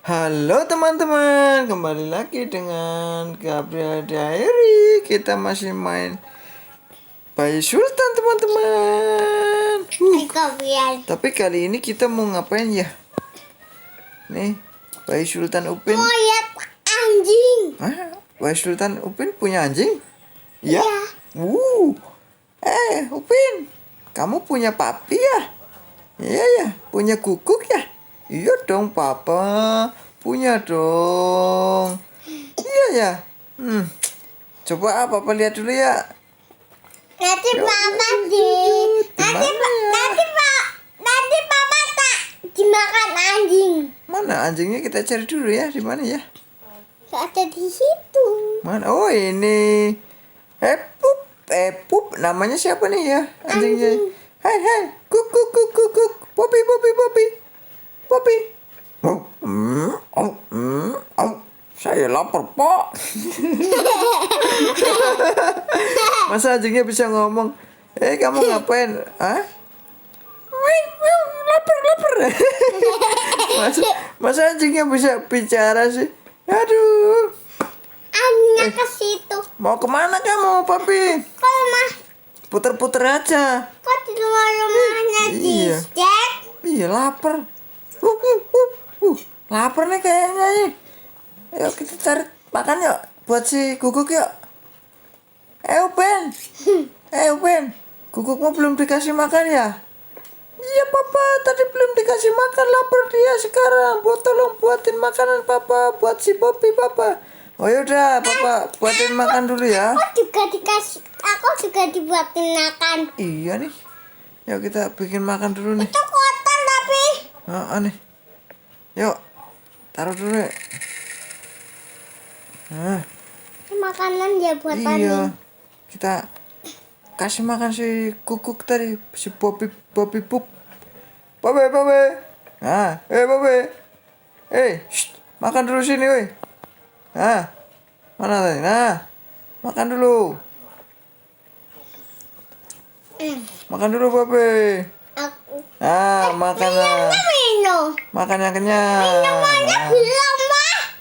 Halo teman-teman, kembali lagi dengan Gabriel Diary. Kita masih main Bayi Sultan teman-teman. Tapi kali ini kita mau ngapain ya? Nih, Bayi Sultan Upin. Mau lihat anjing. Bayi Sultan Upin punya anjing? Ya. Iya. Upin, kamu punya papi ya? Iya ya, punya guguk ya? Iya dong papa, punya dong. Iya ya. Coba papa lihat dulu ya. Nanti Yuk, papa yuk, di yuk. nanti Dimana ya? nanti papa tak dimakan anjing. Mana anjingnya, kita cari dulu ya, di mana ya? Gak ada di situ. Mana? Oh ini. Pup, namanya siapa nih ya anjingnya? Hai, kuk, Popi. Saya lapar, Pak. Masa anjingnya bisa ngomong? Kamu ngapain? Hah? Lapar. Masa anjingnya bisa bicara sih? Aduh. Anjingnya ke situ. Mau kemana kamu, Papi? Kok rumah? Puter-puter aja. Kok di rumahnya di Iya. Jack? Iya, lapar. Lapar nih kayaknya nih. Yuk kita cari makan yuk. Buat si Guguk yuk. Upin. Gugukmu belum dikasih makan ya? Iya papa, tadi belum dikasih makan, lapar dia sekarang. Tolong buatin makanan papa buat si Popi papa. Oh yaudah, papa buatin makan dulu ya. Aku juga dibuatin makan. Iya nih. Yuk kita bikin makan dulu nih. Itu kotor tapi. Nih. Yuk, taruh dulu ya. Makanan ya buatan. Iya. Kita kasih makan si Guguk tadi, si Popi Pup. Popi. Popi. Makan dulu sini, woi. Mana tadi? Makan dulu. Makan dulu, Popi. Aku. Makan lah. Minum. Makan yang kenyang. Minumannya belum